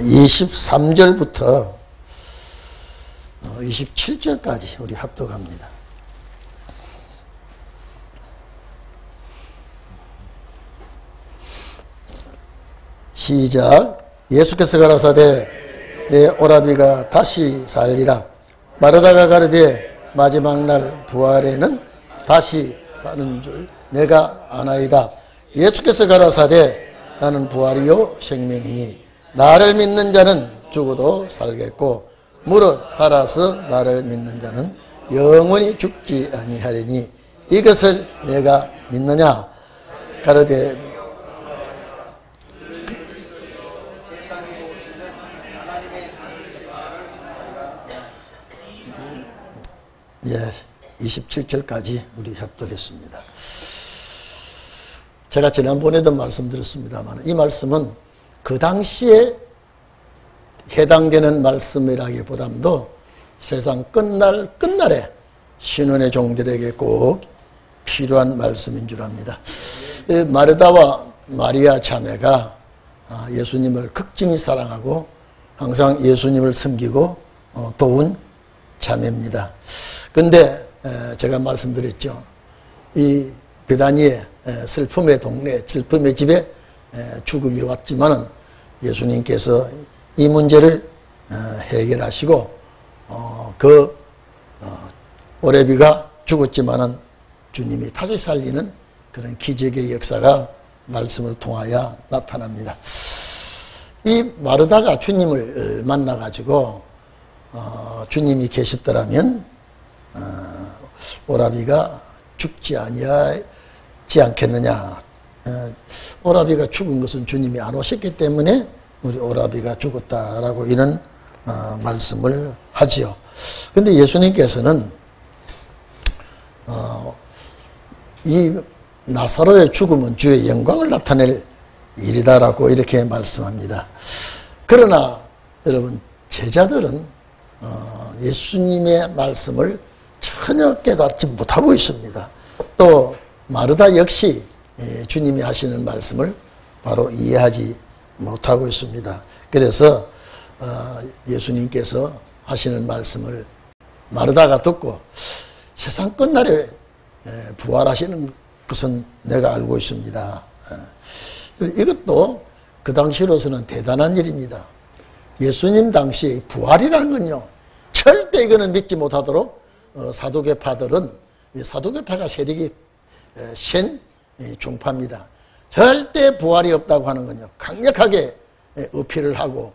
23절부터 27절까지 우리 합독합니다. 시작. 예수께서 가라사대 내 오라비가 다시 살리라. 마르다가 가르되 마지막 날 부활에는 다시 사는 줄 내가 아나이다. 예수께서 가라사대 나는 부활이요 생명이니 나를 믿는 자는 죽어도 살겠고 무릇 살아서 나를 믿는 자는 영원히 죽지 아니하리니 이것을 내가 믿느냐. 가르되 예, 27절까지 우리 협독했습니다. 제가 지난번에도 말씀드렸습니다만 이 말씀은 그 당시에 해당되는 말씀이라기보다도 세상 끝날에 신혼의 종들에게 꼭 필요한 말씀인 줄 압니다. 마르다와 마리아 자매가 예수님을 극진히 사랑하고 항상 예수님을 섬기고 도운 자매입니다. 근데 제가 말씀드렸죠. 이 베다니의 슬픔의 동네, 슬픔의 집에 죽음이 왔지만은 예수님께서 이 문제를 해결하시고 오레비가 죽었지만은 주님이 다시 살리는 그런 기적의 역사가 말씀을 통하여 나타납니다. 이 마르다가 주님을 만나가지고 주님이 계셨더라면 오라비가 죽지 아니하지 않겠느냐. 오라비가 죽은 것은 주님이 안 오셨기 때문에 우리 오라비가 죽었다라고 이런 말씀을 하지요. 근데 예수님께서는 이 나사로의 죽음은 주의 영광을 나타낼 일이다라고 이렇게 말씀합니다. 그러나 여러분 제자들은 예수님의 말씀을 전혀 깨닫지 못하고 있습니다. 또 마르다 역시 주님이 하시는 말씀을 바로 이해하지 못하고 있습니다. 그래서 예수님께서 하시는 말씀을 마르다가 듣고 세상 끝날에 부활하시는 것은 내가 알고 있습니다. 이것도 그 당시로서는 대단한 일입니다. 예수님 당시 부활이라는 건요 절대 이거는 믿지 못하도록 사두개파들은 사두개파가 세력이 센 종파입니다. 절대 부활이 없다고 하는 건요 강력하게 어필을 하고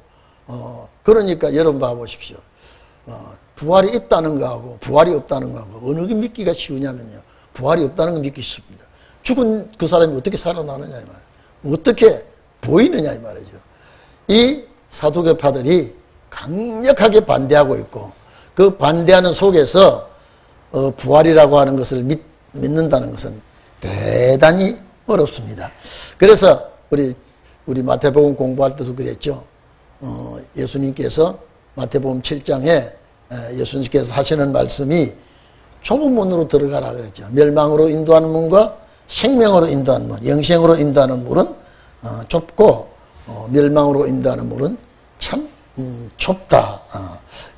그러니까 여러분 봐보십시오. 부활이 있다는 거하고 부활이 없다는 거하고 어느 게 믿기가 쉬우냐면요 부활이 없다는 거 믿기 쉽습니다. 죽은 그 사람이 어떻게 살아나느냐 이 말이에요. 어떻게 보이느냐 이 말이죠. 이 사두개파들이 강력하게 반대하고 있고 그 반대하는 속에서 부활이라고 하는 것을 믿는다는 것은 대단히 어렵습니다. 그래서 우리 마태복음 공부할 때도 그랬죠. 예수님께서 마태복음 7장에 예수님께서 하시는 말씀이 좁은 문으로 들어가라 그랬죠. 멸망으로 인도하는 문과 생명으로 인도하는 문, 영생으로 인도하는 문은 좁고 멸망으로 인도하는 문은 참 좁다.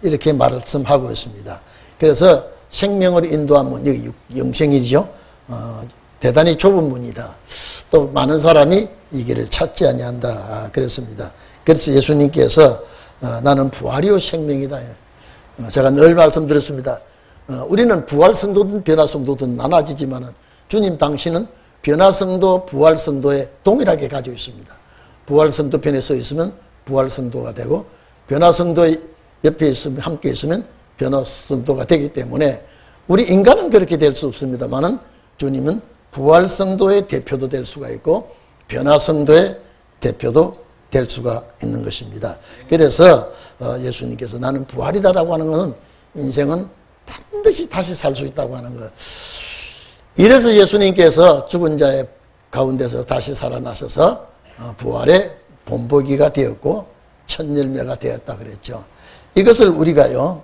이렇게 말씀하고 있습니다. 그래서 생명으로 인도하는 문, 여기 영생이죠. 대단히 좁은 문이다. 또 많은 사람이 이 길을 찾지 아니한다. 그랬습니다. 그래서 예수님께서 나는 부활이요 생명이다. 제가 늘 말씀드렸습니다. 우리는 부활성도든 변화성도든 나눠지지만은 주님 당신은 변화성도 부활성도에 동일하게 가지고 있습니다. 부활성도 편에 서 있으면 부활성도가 되고 변화성도 옆에 있으면 함께 있으면 변화성도가 되기 때문에 우리 인간은 그렇게 될 수 없습니다만은 주님은 부활성도의 대표도 될 수가 있고 변화성도의 대표도 될 수가 있는 것입니다. 그래서 예수님께서 나는 부활이다라고 하는 것은 인생은 반드시 다시 살 수 있다고 하는 것. 이래서 예수님께서 죽은 자의 가운데서 다시 살아나셔서 부활의 본보기가 되었고 첫 열매가 되었다 그랬죠. 이것을 우리가요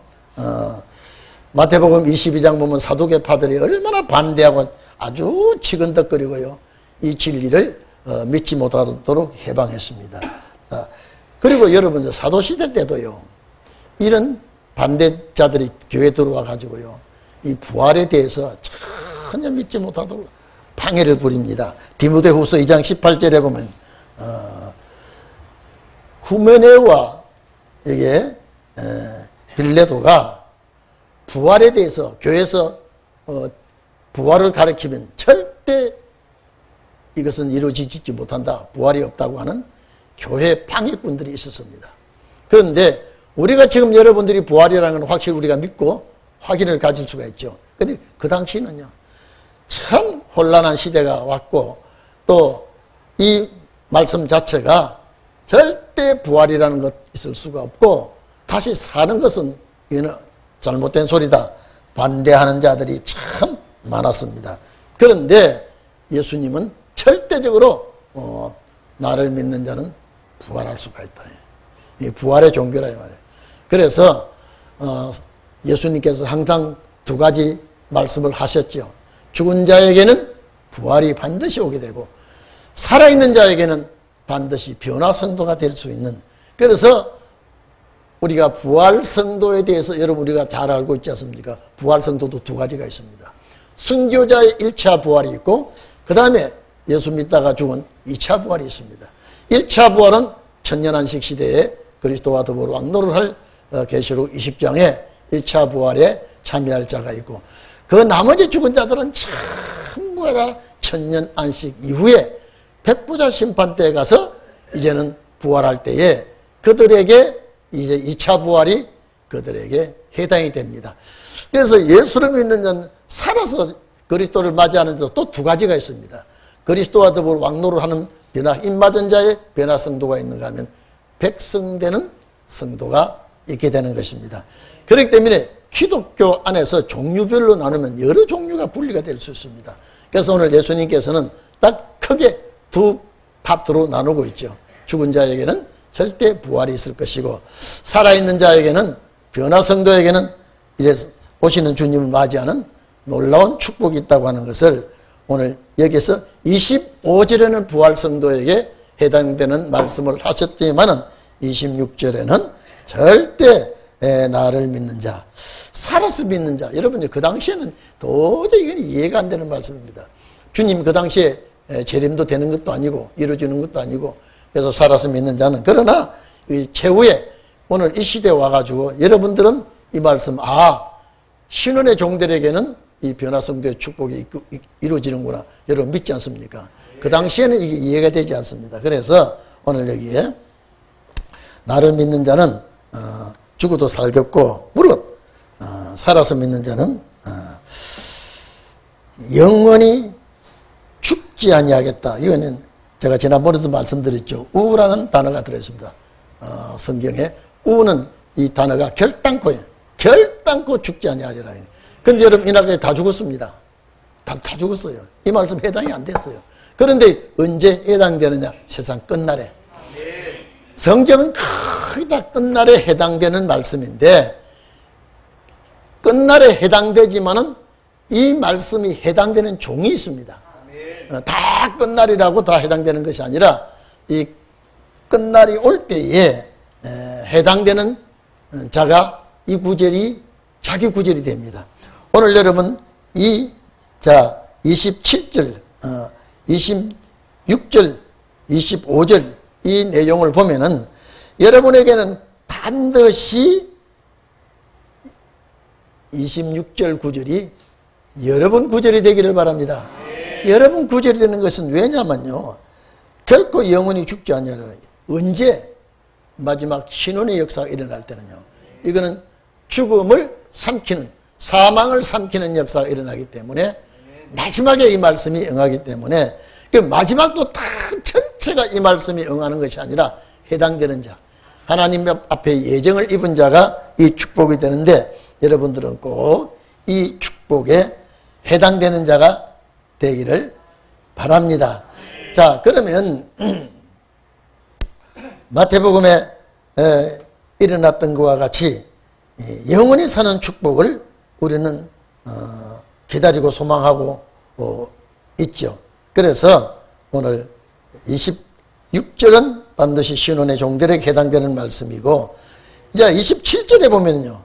마태복음 22장 보면 사두개파들이 얼마나 반대하고 아주 치근덕거리고요 이 진리를 믿지 못하도록 해방했습니다. 그리고 여러분 사도시대 때도요, 이런 반대자들이 교회에 들어와 가지고요, 이 부활에 대해서 전혀 믿지 못하도록 방해를 부립니다. 디모데후서 2장 18절에 보면 후메네와 이게 빌레도가 부활에 대해서 교회에서 부활을 가리키면 절대 이것은 이루어지지 못한다, 부활이 없다고 하는 교회 방해꾼들이 있었습니다. 그런데 우리가 지금 여러분들이 부활이라는 건 확실히 우리가 믿고 확인을 가질 수가 있죠. 그런데 그 당시는요, 참 혼란한 시대가 왔고, 또 이 말씀 자체가 절대 부활이라는 것 있을 수가 없고, 다시 사는 것은 이거는 잘못된 소리다, 반대하는 자들이 참 많았습니다. 그런데 예수님은 절대적으로 나를 믿는 자는 부활할 수가 있다. 이 부활의 종교라 이 말이에요. 그래서 예수님께서 항상 두 가지 말씀을 하셨죠. 죽은 자에게는 부활이 반드시 오게 되고, 살아있는 자에게는 반드시 변화성도가 될 수 있는, 그래서 우리가 부활성도에 대해서 여러분 우리가 잘 알고 있지 않습니까? 부활성도도 두 가지가 있습니다. 순교자의 1차 부활이 있고, 그 다음에 예수 믿다가 죽은 2차 부활이 있습니다. 1차 부활은 천년안식 시대에 그리스도와 더불어 왕노를 할 계시록 20장에 1차 부활에 참여할 자가 있고, 그 나머지 죽은 자들은 전부 다 천년안식 이후에 백부자 심판 때에 가서 이제는 부활할 때에 그들에게 이제 2차 부활이 그들에게 해당이 됩니다. 그래서 예수를 믿는 자는 살아서 그리스도를 맞이하는 데도 또 두 가지가 있습니다. 그리스도와 더불어 왕노를 하는 변화, 입맞은 자의 변화 성도가 있는가 하면 백성되는 성도가 있게 되는 것입니다. 그렇기 때문에 기독교 안에서 종류별로 나누면 여러 종류가 분리가 될 수 있습니다. 그래서 오늘 예수님께서는 딱 크게 두 파트로 나누고 있죠. 죽은 자에게는 절대 부활이 있을 것이고, 살아있는 자에게는, 변화 성도에게는 이제 오시는 주님을 맞이하는 놀라운 축복이 있다고 하는 것을 오늘 여기서 25절에는 부활 성도에게 해당되는 말씀을 하셨지만은 26절에는 절대 나를 믿는 자, 살아서 믿는 자. 여러분 그 당시에는 도저히 이건 이해가 안 되는 말씀입니다. 주님 그 당시에 재림도 되는 것도 아니고 이루어지는 것도 아니고, 그래서 살아서 믿는 자는, 그러나 최후에 오늘 이 시대에 와가지고 여러분들은 이 말씀, 신혼의 종들에게는 이 변화성도의 축복이 이루어지는구나, 여러분 믿지 않습니까? 그 당시에는 이게 이해가 되지 않습니다. 그래서 오늘 여기에 나를 믿는 자는 죽어도 살겠고, 무릇 살아서 믿는 자는 영원히 죽지 아니하겠다. 이거는 제가 지난번에도 말씀드렸죠. 우라는 단어가 들어있습니다. 성경에 우는 이 단어가 결단코예요. 결단코 죽지 아니하리라. 근데 여러분 이 나라에 다 죽었습니다. 다 죽었어요. 이 말씀 해당이 안 됐어요. 그런데 언제 해당되느냐? 세상 끝날에. 성경은 거의 다 끝날에 해당되는 말씀인데, 끝날에 해당되지만은 이 말씀이 해당되는 종이 있습니다. 다 끝날이라고 다 해당되는 것이 아니라 이 끝날이 올 때에 해당되는 자가 이 구절이 자기 구절이 됩니다. 오늘 여러분 27절, 26절, 25절 이 내용을 보면은 여러분에게는 반드시 26절 구절이 여러분 구절이 되기를 바랍니다. 여러분 구절이 되는 것은 왜냐면요, 결코 영원히 죽지 않냐는, 언제? 마지막 신혼의 역사가 일어날 때는요, 이거는 죽음을 삼키는, 사망을 삼키는 역사가 일어나기 때문에 마지막에 이 말씀이 응하기 때문에, 그 마지막도 다 전체가 이 말씀이 응하는 것이 아니라 해당되는 자, 하나님 앞에 예정을 입은 자가 이 축복이 되는데, 여러분들은 꼭 이 축복에 해당되는 자가 되기를 바랍니다. 자, 그러면 마태복음에 일어났던 것과 같이 영원히 사는 축복을 우리는 기다리고 소망하고 있죠. 그래서 오늘 6절은 반드시 신혼의 종들에게 해당되는 말씀이고, 이제 27절에 보면요,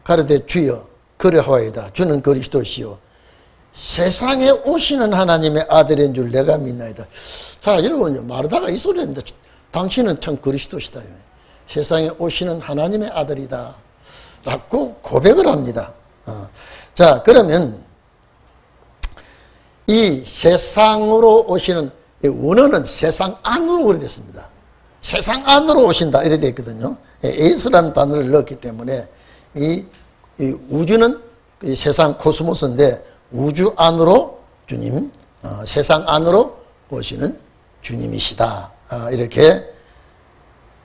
가로되 주여 그러하오이다. 주는 그리스도시요 세상에 오시는 하나님의 아들인 줄 내가 믿나이다. 자, 여러분, 마르다가 이 소리를 했는데 당신은 참 그리스도시다. 세상에 오시는 하나님의 아들이다 라고 고백을 합니다. 자, 그러면 이 세상으로 오시는 원어는 세상 안으로 그려졌습니다. 세상 안으로 오신다 이렇게 되어 있거든요. 에이스라는 단어를 넣었기 때문에 이 우주는 이 세상 코스모스인데 우주 안으로 주님, 세상 안으로 오시는 주님이시다. 이렇게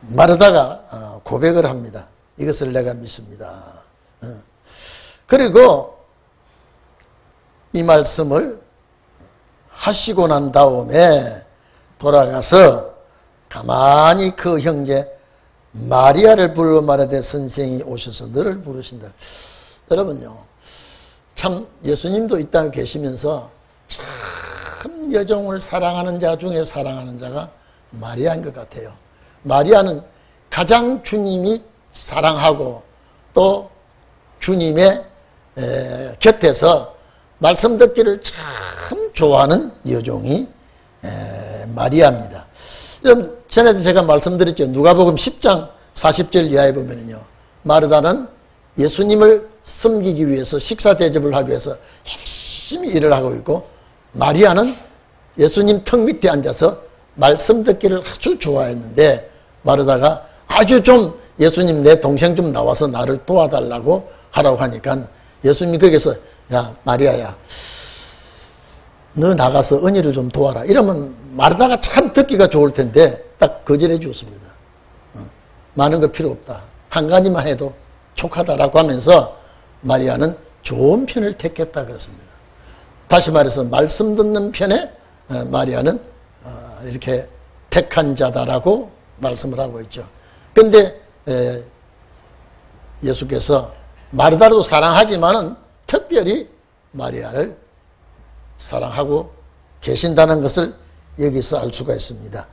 마르다가 고백을 합니다. 이것을 내가 믿습니다. 그리고 이 말씀을 하시고 난 다음에 돌아가서 가만히 그 형제 마리아를 불러 말하되 선생이 오셔서 너를 부르신다. 여러분요, 참 예수님도 이 땅에 계시면서 참 여종을 사랑하는 자 중에 사랑하는 자가 마리아인 것 같아요. 마리아는 가장 주님이 사랑하고 또 주님의 곁에서 말씀 듣기를 참 좋아하는 여종이 마리아입니다. 여러분, 전에도 제가 말씀드렸죠. 누가복음 10장 40절 이하에 보면요, 마르다는 예수님을 섬기기 위해서 식사 대접을 하기 위해서 열심히 일을 하고 있고, 마리아는 예수님 턱 밑에 앉아서 말씀 듣기를 아주 좋아했는데, 마르다가 아주 좀 예수님 내 동생 좀 나와서 나를 도와달라고 하라고 하니까 예수님이 거기서 야 마리아야 너 나가서 은혜를 좀 도와라 이러면 마르다가 참 듣기가 좋을 텐데 딱 거절해 주었습니다. 많은 거 필요 없다. 한 가지만 해도 족하다라고 하면서 마리아는 좋은 편을 택했다 그랬습니다. 다시 말해서 말씀 듣는 편에 마리아는 이렇게 택한 자다라고 말씀을 하고 있죠. 그런데 예수께서 마르다도 사랑하지만은 특별히 마리아를 사랑하고 계신다는 것을 여기서 알 수가 있습니다.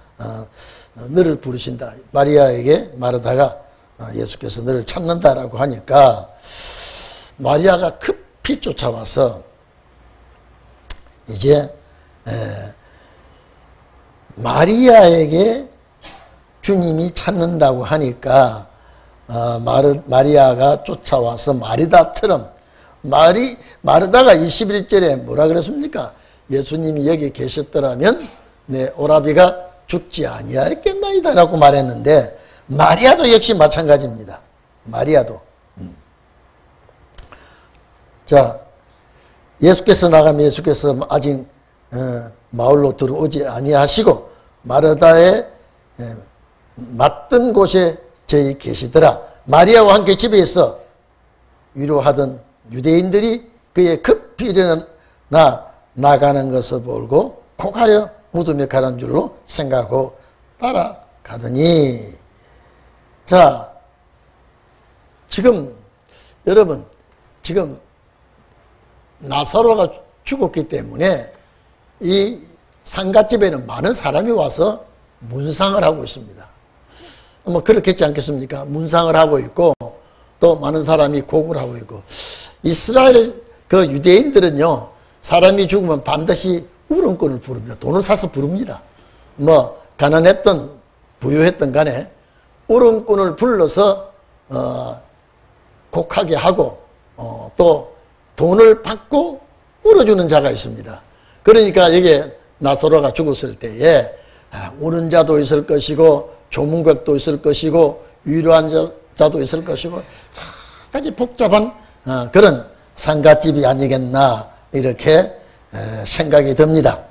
너를 부르신다. 마리아에게 마르다가 예수께서 너를 찾는다라고 하니까 마리아가 급히 쫓아와서 이제 마리아에게 주님이 찾는다고 하니까 마리아가 쫓아와서 마르다처럼 마르다가 21절에 뭐라 그랬습니까? 예수님이 여기 계셨더라면 내 오라비가 죽지 아니하였겠나이다 라고 말했는데 마리아도 역시 마찬가지입니다. 마리아도 자, 예수께서 나가면 예수께서 아직 마을로 들어오지 아니하시고 마르다의 맞던 곳에 저희 계시더라. 마리아와 함께 집에 있어 위로하던 유대인들이 그의 급히 일어나 나가는 것을 보고 고가려 무덤에 가는 줄로 생각하고 따라가더니, 자, 지금 여러분 지금 나사로가 죽었기 때문에 이 상갓집에는 많은 사람이 와서 문상을 하고 있습니다. 뭐 그렇겠지 않겠습니까? 문상을 하고 있고 또 많은 사람이 곡을 하고 있고, 이스라엘 그 유대인들은요 사람이 죽으면 반드시 울음꾼을 부릅니다. 돈을 사서 부릅니다. 뭐 가난했던 부유했던 간에 울음꾼을 불러서 곡하게 하고 또 돈을 받고 울어주는 자가 있습니다. 그러니까 여기에 나사로가 죽었을 때에 우는 자도 있을 것이고 조문객도 있을 것이고 위로한 자도 있을 것이고 여러 가지 복잡한 그런 상갓집이 아니겠나 이렇게 생각이 듭니다.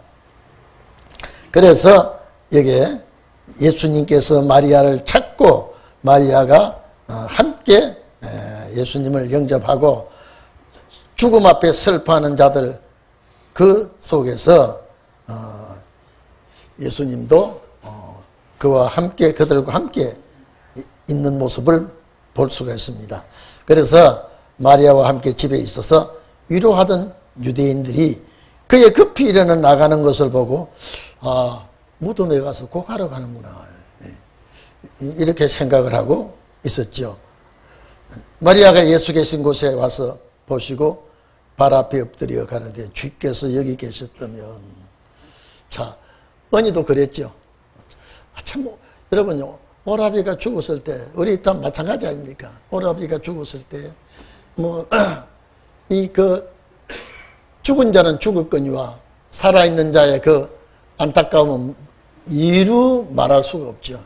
그래서 여기에 예수님께서 마리아를 찾고 마리아가 함께 예수님을 영접하고 죽음 앞에 슬퍼하는 자들 그 속에서 예수님도 그와 함께 그들과 함께 있는 모습을 볼 수가 있습니다. 그래서 마리아와 함께 집에 있어서 위로하던 유대인들이 그의 급히 일어나 나가는 것을 보고 무덤에 가서 곡하러 가는구나. 이렇게 생각을 하고 있었죠. 마리아가 예수 계신 곳에 와서 보시고 발 앞에 엎드려 가는데 주께서 여기 계셨다면. 자, 언니도 그랬죠. 참, 여러분요, 오라비가 죽었을 때, 우리 다 마찬가지 아닙니까? 오라비가 죽었을 때, 죽은 자는 죽었거니와 살아있는 자의 그 안타까움은 이루 말할 수가 없죠.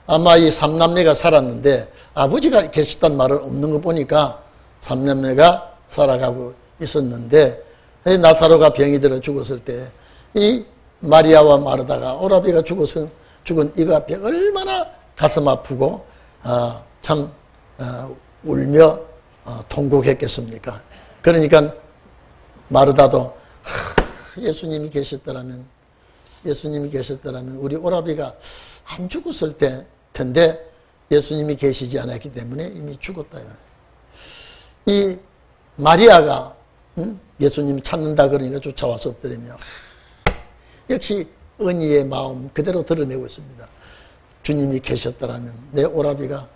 아마 이 삼남매가 살았는데 아버지가 계셨다는 말은 없는 거 보니까 삼남매가 살아가고 있었는데 나사로가 병이 들어 죽었을 때 이 마리아와 마르다가 오라비가 죽은 이거 앞에 얼마나 가슴 아프고 울며 통곡했겠습니까? 그러니까 마르다도 예수님이 계셨더라면 우리 오라비가 안 죽었을 텐데 예수님이 계시지 않았기 때문에 이미 죽었다. 이 마리아가 예수님 찾는다 그러니까 쫓아와서 엎드리며 역시 언니의 마음 그대로 드러내고 있습니다. 주님이 계셨더라면 내 오라비가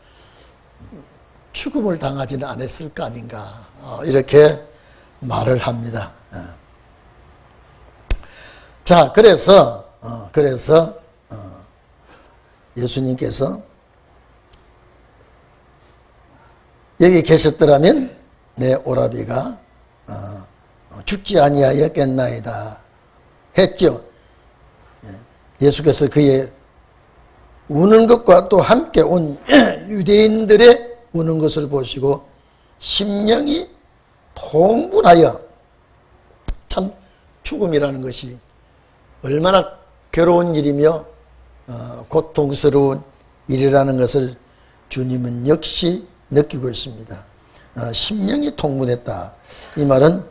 죽음을 당하지는 않았을 거 아닌가, 이렇게 말을 합니다. 자, 그래서 예수님께서 여기 계셨더라면 내 오라비가 죽지 아니하였겠나이다 했죠. 예수께서 그의 우는 것과 또 함께 온 유대인들의 우는 것을 보시고 심령이 통분하여, 참 죽음이라는 것이 얼마나 괴로운 일이며 고통스러운 일이라는 것을 주님은 역시 느끼고 있습니다. 심령이 통분했다. 이 말은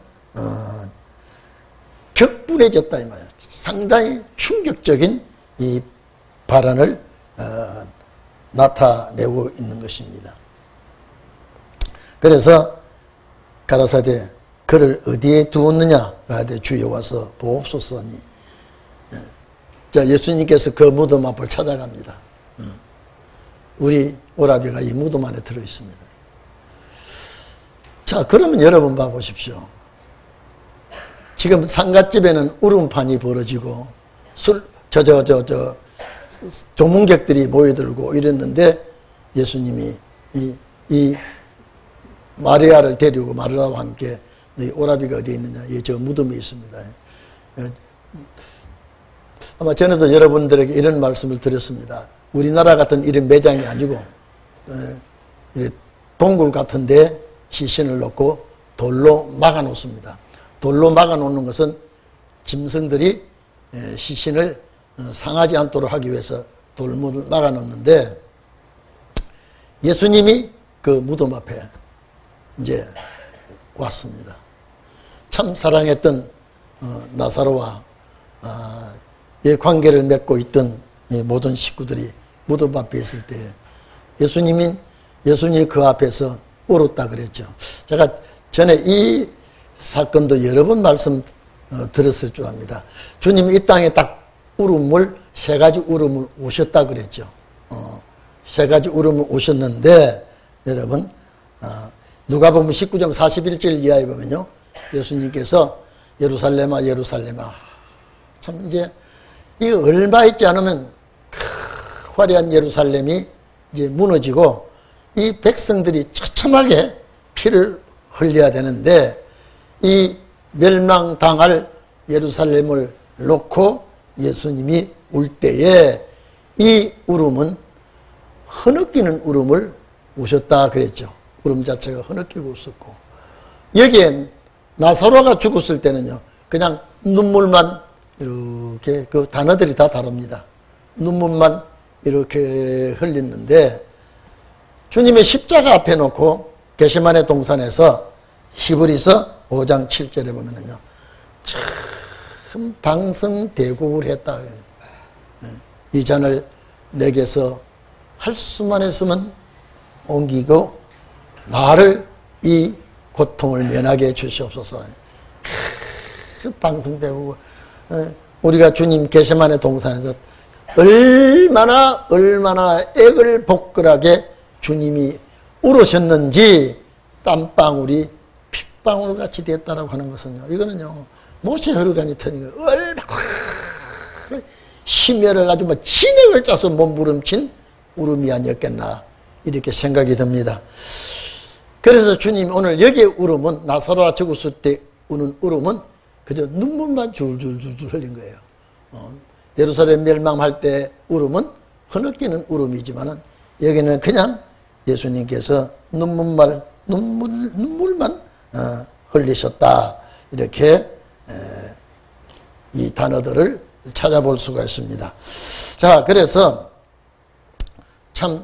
격분해졌다 이 말이에요. 상당히 충격적인 이 발언을 나타내고 있는 것입니다. 그래서 가라사대 그를 어디에 두었느냐 가되 주여 와서 보옵소서니. 자, 예수님께서 그 무덤 앞을 찾아갑니다. 우리 오라비가 이 무덤 안에 들어 있습니다. 자, 그러면 여러분 봐보십시오. 지금 상갓집에는 울음판이 벌어지고 조문객들이 모여들고 이랬는데 예수님이 이 마리아를 데리고 마리아와 함께 너희 오라비가 어디에 있느냐? 예, 저 무덤에 있습니다. 아마 전에도 여러분들에게 이런 말씀을 드렸습니다. 우리나라 같은 이런 매장이 아니고 동굴 같은데 시신을 넣고 돌로 막아 놓습니다. 돌로 막아 놓는 것은 짐승들이 시신을 상하지 않도록 하기 위해서 돌문을 막아 놓는데 예수님이 그 무덤 앞에 이제 왔습니다. 참 사랑했던 나사로와 관계를 맺고 있던 모든 식구들이 무덤 앞에 있을 때 예수님이 그 앞에서 울었다 그랬죠. 제가 전에 이 사건도 여러 번 말씀 들었을 줄 압니다. 주님이 이 땅에 딱 세 가지 울음을 오셨다 그랬죠. 세 가지 울음을 오셨는데 여러분 누가복음 19장 41절 이하에 보면요, 예수님께서 예루살렘아 예루살렘아, 참 이제 이거 얼마 있지 않으면 화려한 예루살렘이 이제 무너지고 이 백성들이 처참하게 피를 흘려야 되는데 이 멸망당할 예루살렘을 놓고 예수님이 울 때에 이 울음은 흐느끼는 울음을 우셨다 그랬죠. 울음 자체가 흐느끼고 웃었고, 여기에 나사로가 죽었을 때는요 그냥 눈물만 이렇게, 그 단어들이 다 다릅니다. 눈물만 이렇게 흘리는데 주님의 십자가 앞에 놓고 게세마네 동산에서 히브리서 5장 7절에 보면은요 참 방성대국을 했다. 이 잔을 내게서 할 수만 했으면 옮기고 나를 이 고통을 면하게 해주시옵소서. 방성대국. 우리가 주님 게세마네 동산에서 얼마나 액을 복걸하게 주님이 울으셨는지 땀방울이 핏방울같이 됐다라고 하는 것은요, 이거는요 모세 혈관이 터진 거 얼마나 심혈을 아주 진액을 짜서 몸부림친 울음이 아니었겠나 이렇게 생각이 듭니다. 그래서 주님 오늘 여기에 울음은, 나사로가 죽었을 때 우는 울음은 그저 눈물만 줄줄줄줄 흘린 거예요. 예루살렘 멸망할 때 울음은 흐느끼는 울음이지만은 여기는 그냥 예수님께서 눈물만 흘리셨다, 이렇게 이 단어들을 찾아볼 수가 있습니다. 자, 그래서 참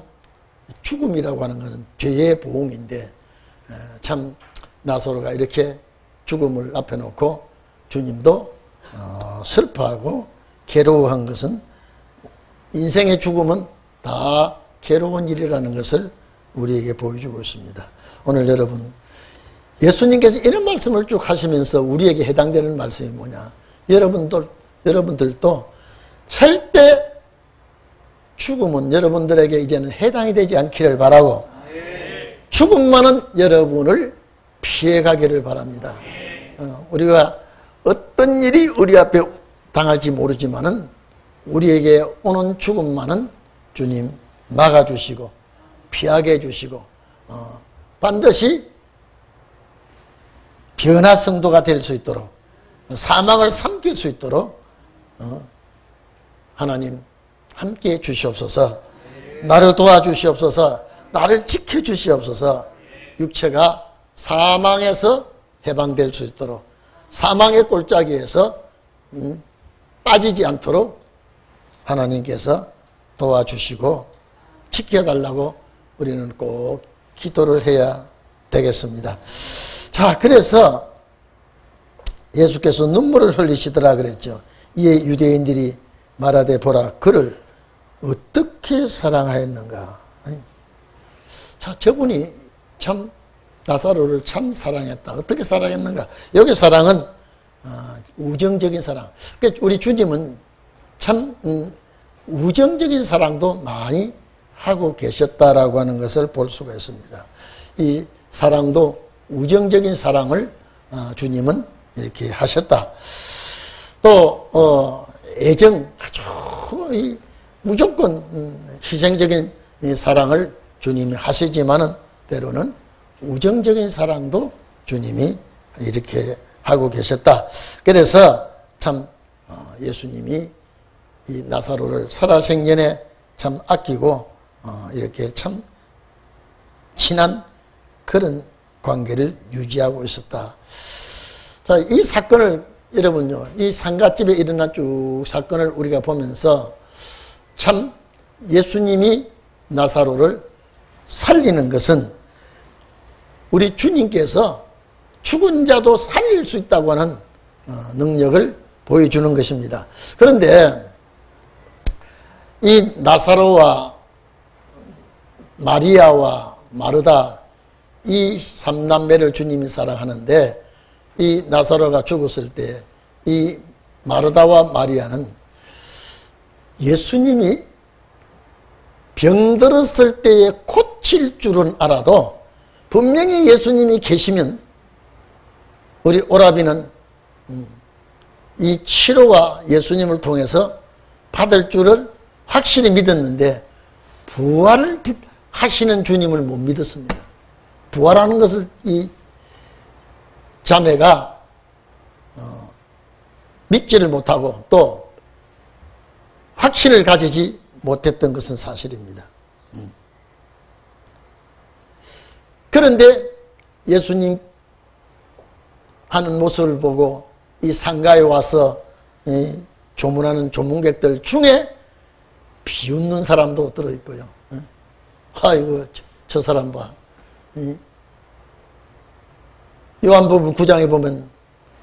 죽음이라고 하는 것은 죄의 보응인데, 참 나사로가 이렇게 죽음을 앞에 놓고 주님도 슬퍼하고 괴로워한 것은, 인생의 죽음은 다 괴로운 일이라는 것을 우리에게 보여주고 있습니다. 오늘 여러분, 예수님께서 이런 말씀을 쭉 하시면서 우리에게 해당되는 말씀이 뭐냐, 여러분들도 절대 죽음은 여러분들에게 이제는 해당이 되지 않기를 바라고, 죽음만은 여러분을 피해가기를 바랍니다. 우리가 어떤 일이 우리 앞에 당할지 모르지만은 우리에게 오는 죽음만은 주님 막아주시고 피하게 해주시고 반드시 변화성도가 될 수 있도록, 사망을 삼킬 수 있도록 하나님 함께 해 주시옵소서. 나를 도와주시옵소서. 나를 지켜주시옵소서. 육체가 사망에서 해방될 수 있도록, 사망의 골짜기에서 빠지지 않도록 하나님께서 도와주시고 지켜달라고 우리는 꼭 기도를 해야 되겠습니다. 자, 그래서 예수께서 눈물을 흘리시더라 그랬죠. 이에 유대인들이 말하되 보라, 그를 어떻게 사랑하였는가. 자, 저분이 참 나사로를 참 사랑했다. 어떻게 사랑했는가. 여기 사랑은 우정적인 사랑. 그러니까 우리 주님은 참 우정적인 사랑도 많이 하고 계셨다라고 하는 것을 볼 수가 있습니다. 이 사랑도 우정적인 사랑을 주님은 이렇게 하셨다. 또 애정, 아주 무조건 희생적인 사랑을 주님이 하시지만은 때로는 우정적인 사랑도 주님이 이렇게 하고 계셨다. 그래서 참 예수님이 이 나사로를 살아생전에 참 아끼고 이렇게 참 친한 그런 관계를 유지하고 있었다. 자, 이 사건을 여러분요, 이 상갓집에 일어난 쭉 사건을 우리가 보면서 참 예수님이 나사로를 살리는 것은 우리 주님께서 죽은 자도 살릴 수 있다고 하는 능력을 보여주는 것입니다. 그런데 이 나사로와 마리아와 마르다, 이 삼남매를 주님이 사랑하는데, 이 나사로가 죽었을 때 이 마르다와 마리아는 예수님이 병들었을 때에 고칠 줄은 알아도 분명히 예수님이 계시면 우리 오라비는 이 치료와 예수님을 통해서 받을 줄을 확실히 믿었는데 부활을 하시는 주님을 못 믿었습니다. 부활하는 것을 이 자매가 믿지를 못하고 또 확신을 가지지 못했던 것은 사실입니다. 그런데 예수님 하는 모습을 보고 이 상가에 와서 조문하는 조문객들 중에 비웃는 사람도 들어있고요. 아이고 저 사람 봐. 요한복음 9장에 보면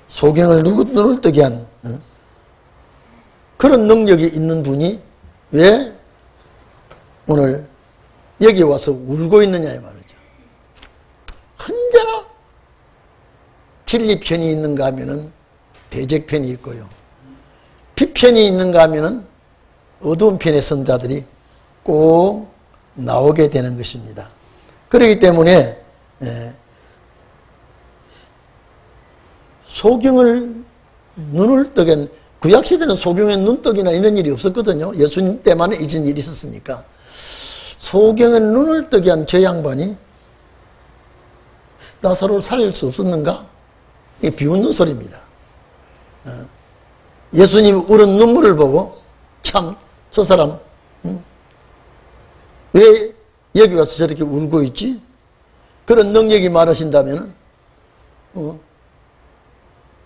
소경을 눈을 뜨게 한 그런 능력이 있는 분이 왜 오늘 여기 와서 울고 있느냐 이 말이죠. 언제나 진리편이 있는가 하면은 대적편이 있고요. 비편이 있는가 하면은 어두운 편의 선자들이 꼭 나오게 되는 것입니다. 그렇기 때문에 소경을 눈을 뜨게, 구약시대는 소경의 눈뜨기나 이런 일이 없었거든요. 예수님 때만 이전 일이 있었으니까. 소경의 눈을 뜨게 한 저 양반이 나사로를 살릴 수 없었는가? 이게 비웃는 소리입니다. 예수님 울은 눈물을 보고 참 저 사람 왜 여기 와서 저렇게 울고 있지? 그런 능력이 많으신다면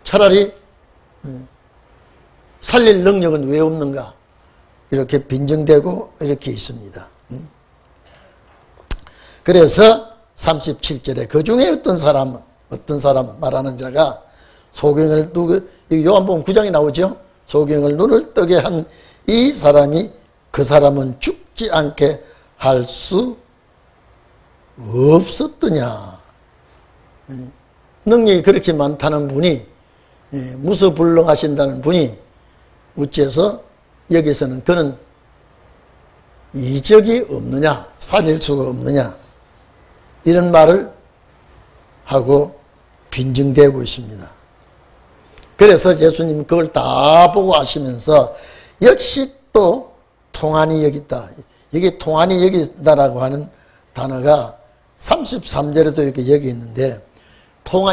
차라리 살릴 능력은 왜 없는가? 이렇게 빈정되고 이렇게 있습니다. 그래서 37절에 그 중에 어떤 사람 말하는 자가 소경을 요한복음 9장에 나오죠. 소경을 눈을 뜨게 한 이 사람이 그 사람은 죽지 않게 할 수 없었더냐. 능력이 그렇게 많다는 분이, 무서불능하신다는 분이 어째서 여기서는 그는 이적이 없느냐, 살릴 수가 없느냐, 이런 말을 하고 빈정대고 있습니다. 그래서 예수님 그걸 다 보고 아시면서 역시 또 통한이 여기 있다. 이게 통한이 여기 있다라고 하는 단어가 33절에도 이렇게 여기 있는데,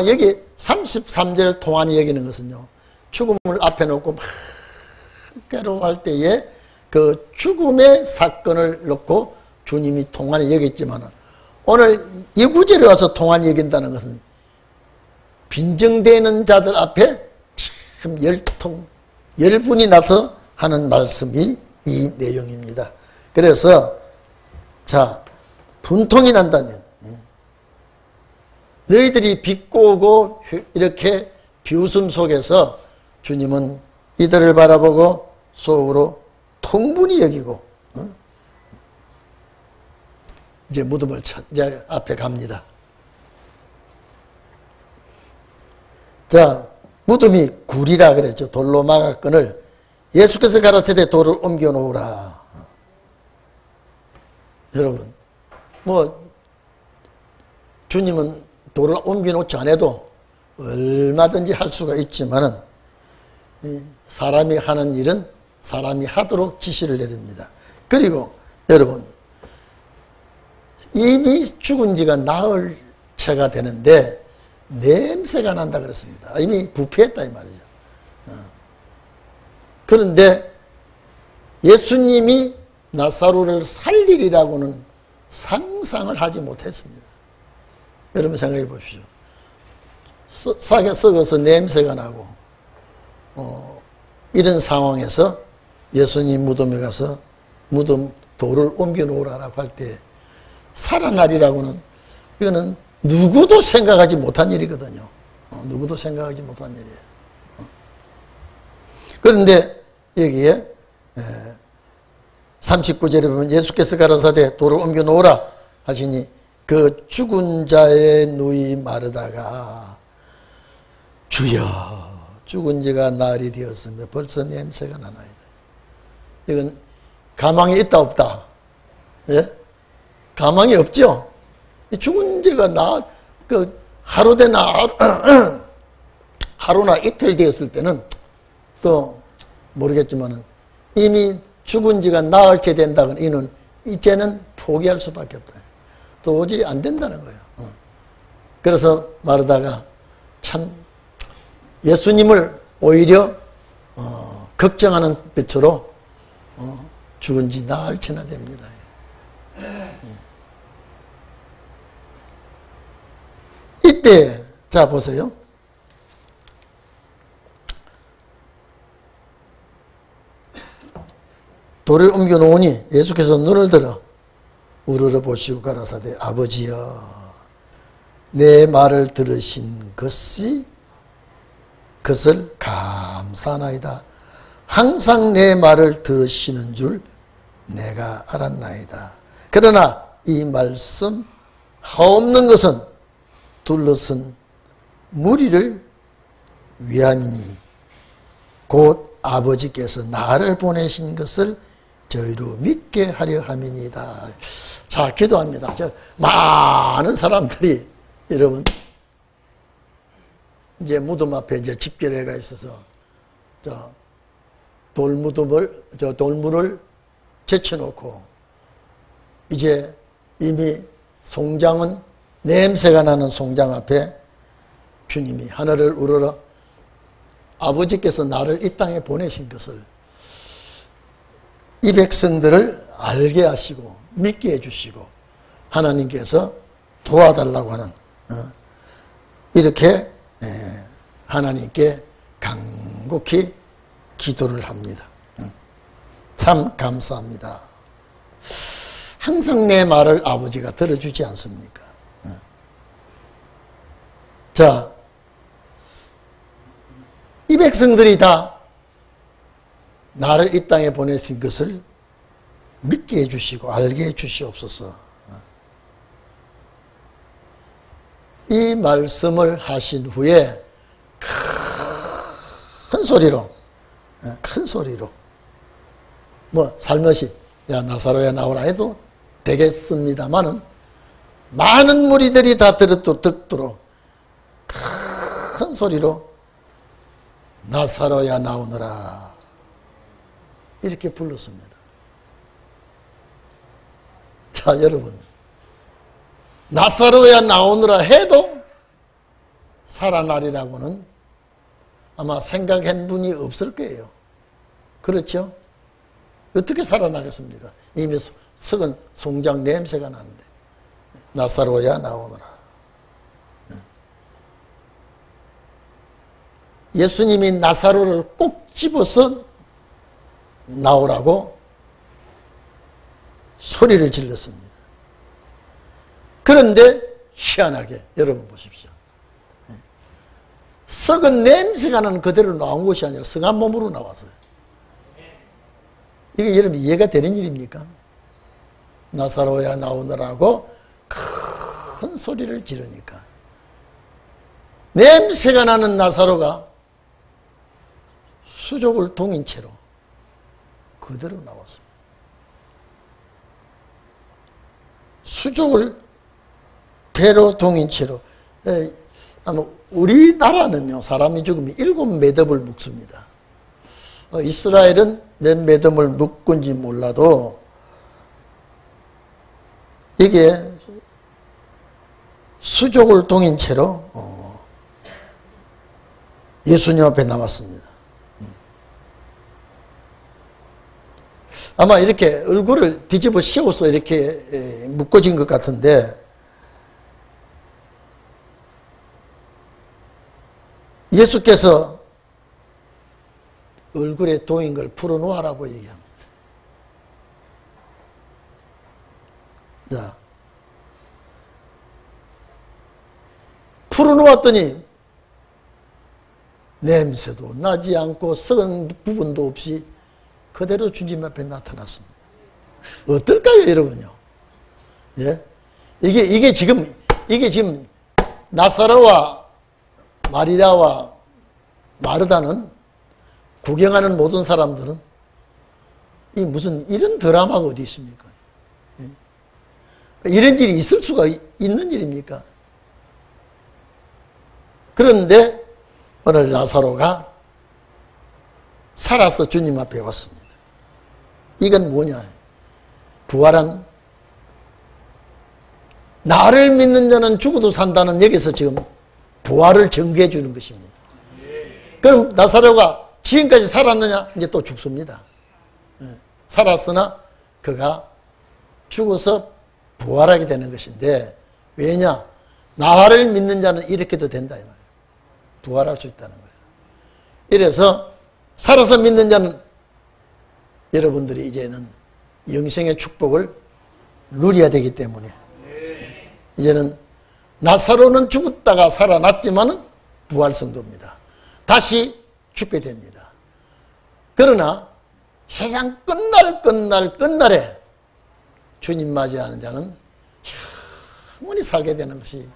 여기 33절 통한이 여기는 것은요, 죽음을 앞에 놓고 막 괴로워할 때에 그 죽음의 사건을 놓고 주님이 통한이 여기 있지만, 오늘 이 구절에 와서 통한이 여긴다는 것은 빈정되는 자들 앞에 참 열분이 나서 하는 말씀이 이 내용입니다. 그래서 자, 분통이 난다면 너희들이 비꼬고 이렇게 비웃음 속에서 주님은 이들을 바라보고 속으로 통분히 여기고 이제 무덤을 이제 앞에 갑니다. 자, 무덤이 굴이라 그랬죠. 돌로 막았거늘 예수께서 가라사대 돌을 옮겨 놓으라. 여러분, 주님은 돌을 옮겨 놓지 않아도 얼마든지 할 수가 있지만은 사람이 하는 일은 사람이 하도록 지시를 내립니다. 그리고 여러분, 이미 죽은 지가 나흘 채가 되는데 냄새가 난다 그랬습니다. 이미 부패했다 이 말이죠. 그런데 예수님이 나사로를 살리리라고는 상상을 하지 못했습니다. 여러분 생각해 보십시오. 싹에 썩어서 냄새가 나고 이런 상황에서 예수님 무덤에 가서 무덤 돌을 옮겨 놓으라고 할 때 살아나리라고는, 이거는 누구도 생각하지 못한 일이거든요. 누구도 생각하지 못한 일이에요. 그런데 여기에 39절에 보면 예수께서 가라사대 돌을 옮겨 놓으라 하시니 그 죽은 자의 누이 마르다가 주여 죽은 지가 나흘이 되었으며 벌써 냄새가 나나이다. 이건 가망이 있다 없다? 예? 가망이 없죠. 죽은 지가 하루나 이틀 되었을 때는 또 모르겠지만은 이미 죽은 지가 나흘째 된다면 이는 이제는 포기할 수밖에 없다. 도저히 안 된다는 거예요. 그래서 마르다가 참 예수님을 오히려 걱정하는 빛으로 죽은 지 나흘째나 됩니다. 이때 자 보세요. 돌을 옮겨 놓으니 예수께서 눈을 들어 우러러 보시고 가라사대 아버지여 내 말을 들으신 것을 감사하나이다. 항상 내 말을 들으시는 줄 내가 알았나이다. 그러나 이 말씀 하옵는 것은 둘러선 무리를 위함이니 곧 아버지께서 나를 보내신 것을 저희로 믿게 하려 함이니이다. 자, 기도합니다. 많은 사람들이 여러분 이제 무덤 앞에 이제 집결회가 있어서 돌문을 제쳐놓고 이제 이미 송장은 냄새가 나는 송장 앞에 주님이 하늘을 우러러 아버지께서 나를 이 땅에 보내신 것을 이 백성들을 알게 하시고 믿게 해주시고 하나님께서 도와달라고 하는 이렇게 하나님께 간곡히 기도를 합니다. 참 감사합니다. 항상 내 말을 아버지가 들어주지 않습니까? 자, 이 백성들이 다 나를 이 땅에 보내신 것을 믿게 해주시고 알게 해주시옵소서. 이 말씀을 하신 후에 큰 소리로 뭐 살며시 야 나사로야 나오라 해도 되겠습니다마는 많은 무리들이 다 듣도록 큰 소리로 나사로야 나오너라 이렇게 불렀습니다. 자, 여러분, 나사로야 나오느라 해도 살아나리라고는 아마 생각한 분이 없을 거예요. 그렇죠? 어떻게 살아나겠습니까? 이미 썩은 송장 냄새가 나는데 나사로야 나오느라. 예수님이 나사로를 꼭 집어서 나오라고 소리를 질렀습니다. 그런데 희한하게 여러분 보십시오. 썩은 냄새가 나는 그대로 나온 것이 아니라 성한 몸으로 나왔어요. 이게 여러분 이해가 되는 일입니까? 나사로야 나오느라고 큰 소리를 지르니까 냄새가 나는 나사로가 수족을 동인 채로 그대로 나왔습니다. 수족을 배로 동인 채로. 아마 우리나라는요, 사람이 죽으면 7매듭을 묶습니다. 이스라엘은 몇 매듭을 묶은지 몰라도 이게 수족을 동인 채로 예수님 앞에 나왔습니다. 아마 이렇게 얼굴을 뒤집어 씌워서 이렇게 묶어진 것 같은데 예수께서 얼굴에 동인 걸 풀어놓으라고 얘기합니다. 자, 풀어놓았더니 냄새도 나지 않고 썩은 부분도 없이 그대로 주님 앞에 나타났습니다. 어떨까요, 여러분요? 예? 이게 지금 나사로와 마리아와 마르다는 구경하는 모든 사람들은 이 무슨 이런 드라마가 어디 있습니까? 예? 이런 일이 있을 수가 있는 일입니까? 그런데 오늘 나사로가 살아서 주님 앞에 왔습니다. 이건 뭐냐? 부활한 나를 믿는 자는 죽어도 산다는 여기서 지금 부활을 증거해 주는 것입니다. 그럼 나사로가 지금까지 살았느냐? 이제 또 죽습니다. 살았으나 그가 죽어서 부활하게 되는 것인데 왜냐? 나를 믿는 자는 이렇게도 된다 이 말이에요. 부활할 수 있다는 거예요. 이래서 살아서 믿는 자는 여러분들이 이제는 영생의 축복을 누려야 되기 때문에 이제는 나사로는 죽었다가 살아났지만은 부활성도입니다. 다시 죽게 됩니다. 그러나 세상 끝날에 주님 맞이하는 자는 영원히 살게 되는 것이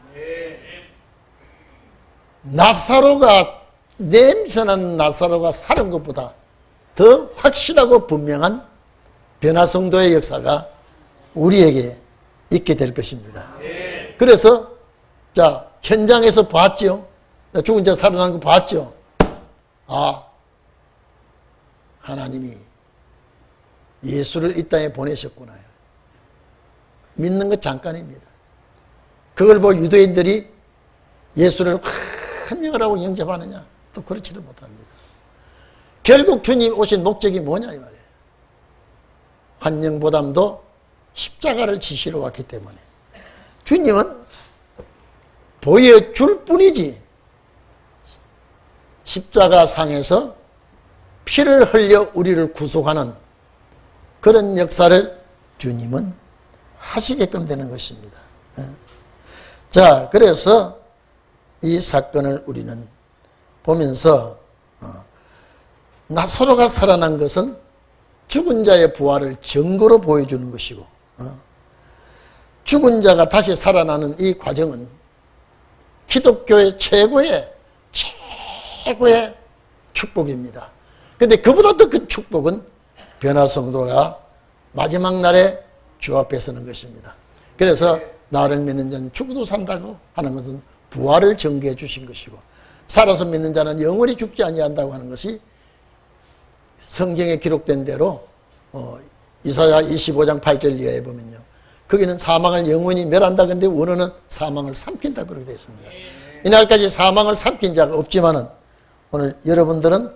나사로가 냄새나는 나사로가 살은 것보다 더 확실하고 분명한 변화성도의 역사가 우리에게 있게 될 것입니다. 그래서 자, 현장에서 봤죠. 죽은 자 살아난 거 봤죠. 아, 하나님이 예수를 이 땅에 보내셨구나. 믿는 것 잠깐입니다. 그걸 보고 유대인들이 예수를 큰 영을 하고 영접하느냐? 또 그렇지를 못합니다. 결국 주님 오신 목적이 뭐냐 이 말이에요. 환영보담도 십자가를 지시러 왔기 때문에 주님은 보여줄 뿐이지 십자가 상에서 피를 흘려 우리를 구속하는 그런 역사를 주님은 하시게끔 되는 것입니다. 자, 그래서 이 사건을 우리는 보면서 나사로가 살아난 것은 죽은 자의 부활을 증거로 보여주는 것이고 죽은 자가 다시 살아나는 이 과정은 기독교의 최고의 축복입니다. 그런데 그보다 더 큰 축복은 변화성도가 마지막 날에 주 앞에 서는 것입니다. 그래서 나를 믿는 자는 죽어도 산다고 하는 것은 부활을 증거해 주신 것이고 살아서 믿는 자는 영원히 죽지 아니한다고 하는 것이 성경에 기록된 대로 이사야 25장 8절 이하에 보면요. 거기는 사망을 영원히 멸한다. 근데 원어는 사망을 삼킨다 그렇게 되어 있습니다. 이날까지 사망을 삼킨 자가 없지만은 오늘 여러분들은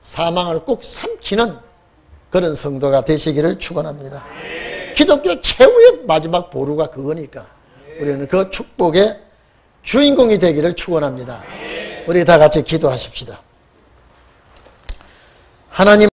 사망을 꼭 삼키는 그런 성도가 되시기를 축원합니다. 기독교 최후의 마지막 보루가 그거니까 우리는 그 축복의 주인공이 되기를 축원합니다. 우리 다 같이 기도하십시다. 하나님